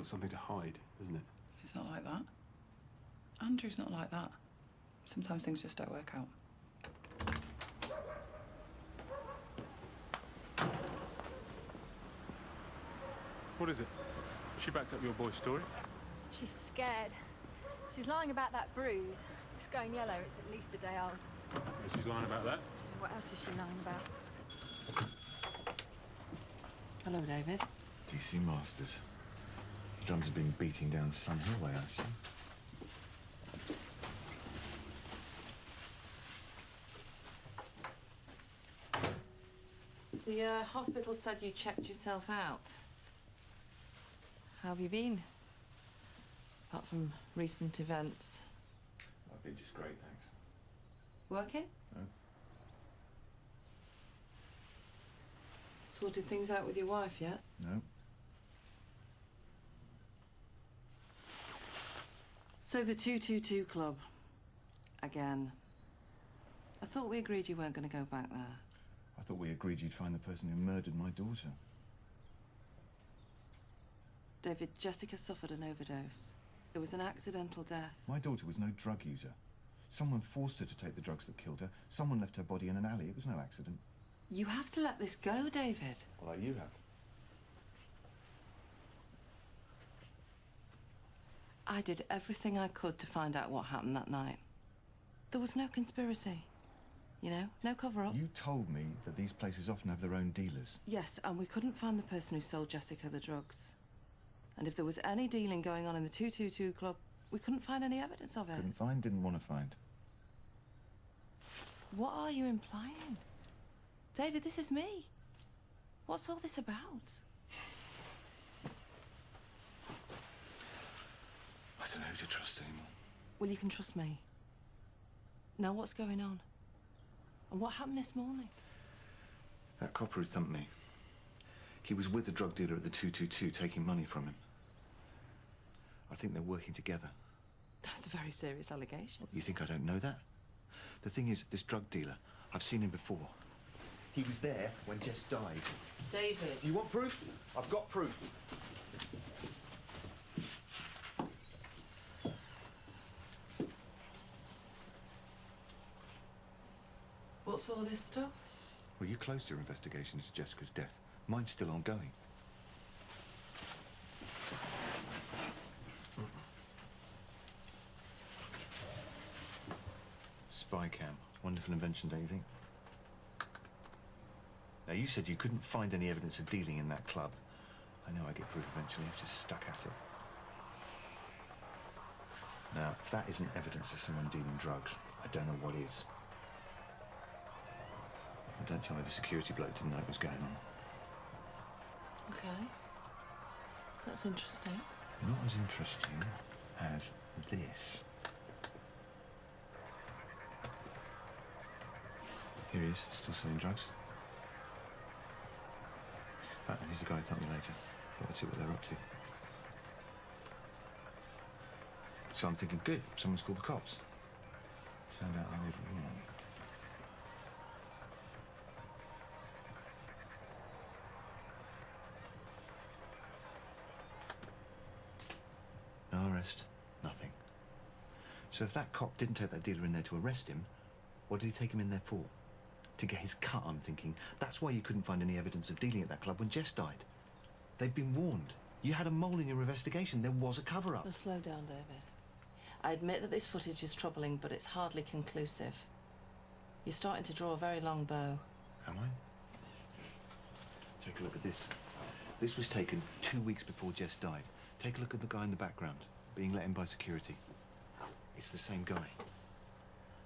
Got something to hide, isn't it? It's not like that. Andrew's not like that. Sometimes things just don't work out. What is it? She backed up your boy's story? She's scared. She's lying about that bruise. It's going yellow. It's at least a day old. And she's lying about that? What else is she lying about? Hello, David. DC Masters. The drums have been beating down Sun Hill way, I see. The hospital said you checked yourself out. How have you been? Apart from recent events. I've been just great, thanks. Working? No. Sorted things out with your wife yet? No. So the 222 Club. Again. I thought we agreed you weren't going to go back there. I thought we agreed you'd find the person who murdered my daughter. David, Jessica suffered an overdose. It was an accidental death. My daughter was no drug user. Someone forced her to take the drugs that killed her. Someone left her body in an alley. It was no accident. You have to let this go, David. Well, like you have. I did everything I could to find out what happened that night. There was no conspiracy. You know, no cover-up. You told me that these places often have their own dealers. Yes, and we couldn't find the person who sold Jessica the drugs. And if there was any dealing going on in the 222 Club, we couldn't find any evidence of it. Couldn't find, didn't want to find. What are you implying? David, this is me. What's all this about? I don't know who to trust anymore. Well, you can trust me. Now, what's going on? And what happened this morning? That copper who thumped me. He was with the drug dealer at the 222, taking money from him. I think they're working together. That's a very serious allegation. You think I don't know that? The thing is, this drug dealer, I've seen him before. He was there when Jess died. David. Do you want proof? I've got proof. What's all this stuff? Well, you closed your investigation into Jessica's death. Mine's still ongoing. Spy cam. Wonderful invention, don't you think? Now, you said you couldn't find any evidence of dealing in that club. I know I get proof eventually. I've just stuck at it. Now, if that isn't evidence of someone dealing drugs, I don't know what is. And don't tell me the security bloke didn't know what was going on. Okay. That's interesting. Not as interesting as this. Here he is, still selling drugs. Right, and here's the guy who thumped me later. Thought I'd see what they're up to. So I'm thinking, good, someone's called the cops. Turned out I was wrong. No arrest, nothing. So if that cop didn't take that dealer in there to arrest him, what did he take him in there for? To get his cut, I'm thinking. That's why you couldn't find any evidence of dealing at that club when Jess died. They'd been warned. You had a mole in your investigation. There was a cover-up. Now, slow down, David. I admit that this footage is troubling, but it's hardly conclusive. You're starting to draw a very long bow. Am I? Take a look at this. This was taken 2 weeks before Jess died. Take a look at the guy in the background, being let in by security. It's the same guy.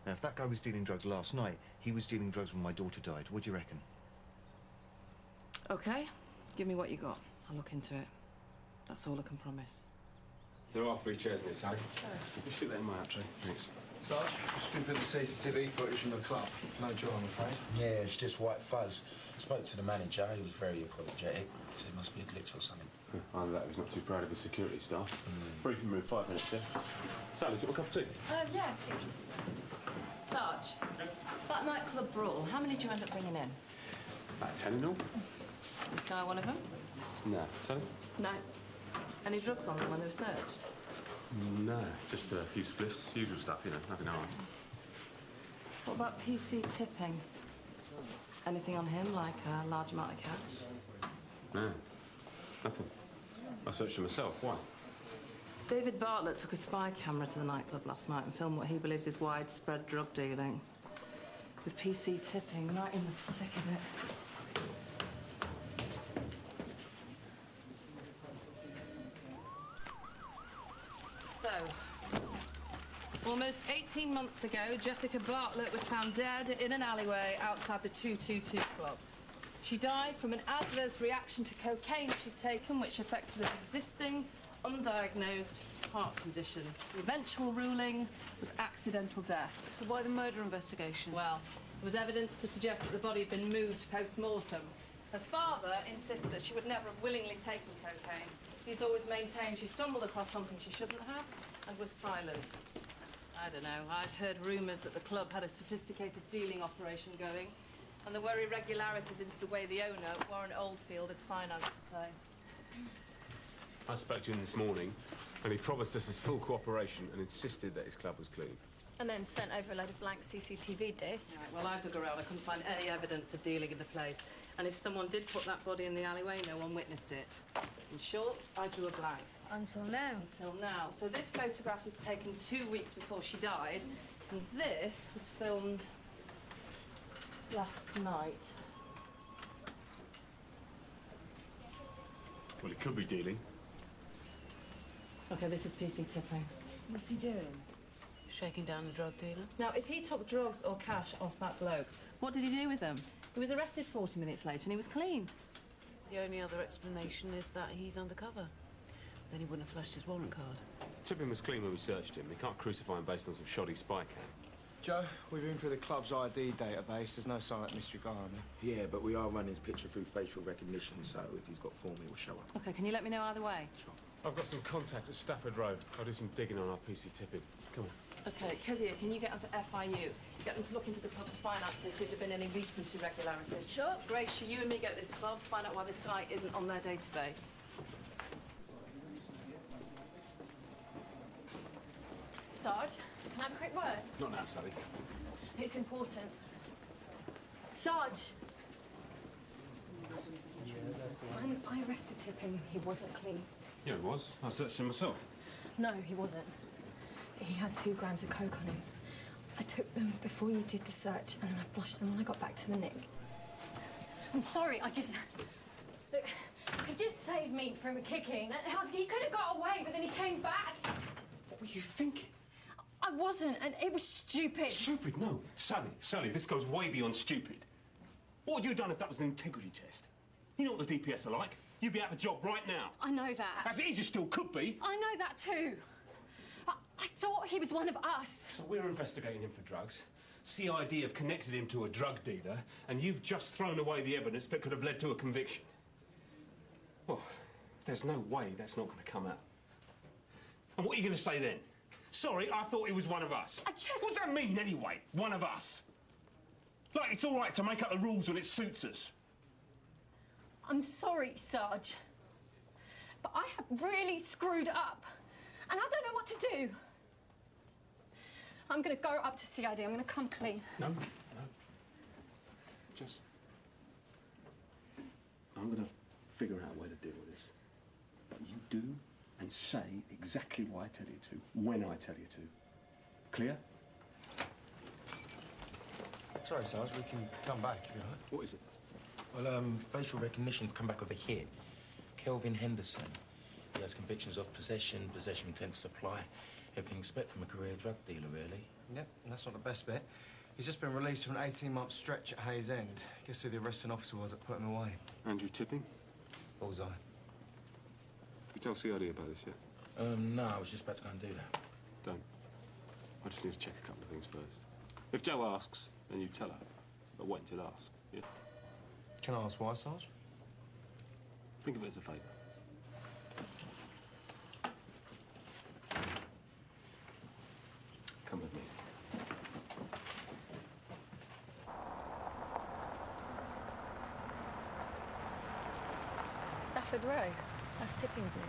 Now, if that guy was dealing drugs last night, he was dealing drugs when my daughter died. What do you reckon? Okay. Give me what you got. I'll look into it. That's all I can promise. There are 3 chairs in it, Sally. Sure. You stick that in my hat tray. Thanks. Sarge, just been for the CCTV footage from the club. No joy, I'm afraid. Yeah, it's just white fuzz. Spoke to the manager. He was very apologetic. Said it must be a glitch or something. Either that or he's not too proud of his security staff. Briefing room, 5 minutes, yeah? Sally, do you want a cup of tea? Yeah, please. Sarge, that nightclub brawl, how many did you end up bringing in? About 10 in all. This guy one of them? No. Sally? No. Any drugs on them when they were searched? No, just a few spliffs, usual stuff, you know, nothing hard. What about PC tipping? Anything on him, like a large amount of cash? No, nothing. I searched him myself. Why? David Bartlett took a spy camera to the nightclub last night and filmed what he believes is widespread drug dealing. With PC tipping right in the thick of it. So, almost 18 months ago, Jessica Bartlett was found dead in an alleyway outside the 222 Club. She died from an adverse reaction to cocaine she'd taken, which affected an existing, undiagnosed heart condition. The eventual ruling was accidental death. So why the murder investigation? Well, there was evidence to suggest that the body had been moved post-mortem. Her father insists that she would never have willingly taken cocaine. He's always maintained she stumbled across something she shouldn't have and was silenced. I don't know. I'd heard rumours that the club had a sophisticated dealing operation going, and there were irregularities into the way the owner, Warren Oldfield, had financed the place. I spoke to him this morning, and he promised us his full cooperation and insisted that his club was clean. And then sent over a load of blank CCTV discs. Right, well, I dug around. I couldn't find any evidence of dealing in the place. And if someone did put that body in the alleyway, no one witnessed it. In short, I drew a blank. Until now. Until now. So this photograph was taken 2 weeks before she died, and this was filmed last night. Well, it could be dealing. Okay, this is PC tipping. What's he doing? Shaking down the drug dealer? Now, if he took drugs or cash off that bloke, what did he do with them? He was arrested 40 minutes later and he was clean. The only other explanation is that he's undercover. Then he wouldn't have flashed his warrant card. Tipping was clean when we searched him. We can't crucify him based on some shoddy spy cam. Joe, we've been through the club's ID database. There's no silent mystery guy on there. Yeah, but we are running his picture through facial recognition, so if he's got form, he will show up. Okay, can you let me know either way? Sure. I've got some contacts at Stafford Road. I'll do some digging on our PC tipping. Come on. Okay, Kezia, can you get onto FIU? Get them to look into the club's finances, see if there have been any recent irregularities. Sure. Grace, you and me get this club, find out why this guy isn't on their database. Sarge, can I have a quick word? Not now, Sally. It's important. Sarge! When I arrested Tipping, he wasn't clean. Yeah, it was. I searched him myself. No, he wasn't. He had 2 grams of coke on him. I took them before you did the search, and then I flushed them when I got back to the Nick. I'm sorry, Look, he just saved me from a kicking. He could have got away, but then he came back. What were you thinking? I wasn't, and it was stupid. Stupid? No. Sally, this goes way beyond stupid. What would you have done if that was an integrity test? You know what the DPS are like. You'd be out of a job right now. I know that. As it is, you still could be. I know that too. I thought he was one of us. So we're investigating him for drugs. CID have connected him to a drug dealer, and you've just thrown away the evidence that could have led to a conviction. Well, there's no way that's not going to come out. And what are you going to say then? Sorry, I thought he was one of us. What does that mean, anyway? One of us? Like, it's all right to make up the rules when it suits us. I'm sorry, Sarge. But I have really screwed up. And I don't know what to do. I'm going to go up to CID. I'm going to come clean. No. Just... I'm going to figure out a way to deal with this. But you do and say exactly what I tell you to, when I tell you to. Clear? Sorry, Sarge, we can come back if you like. What is it? Well, facial recognition have come back with a hit. Kelvin Henderson. He has convictions of possession with intent to supply. Everything you expect from a career drug dealer, really. Yep, that's not the best bit. He's just been released from an 18-month stretch at Hayes End. Guess who the arresting officer was that put him away? Andrew Tipping? Bullseye. You tell CID about this yet? No, I was just about to go and do that. Don't. I just need to check a couple of things first. If Joe asks, then you tell her. But wait until ask, yeah? Can I ask why, Sarge? Think of it as a favour. Come with me. Stafford Row. That's Tipping's name.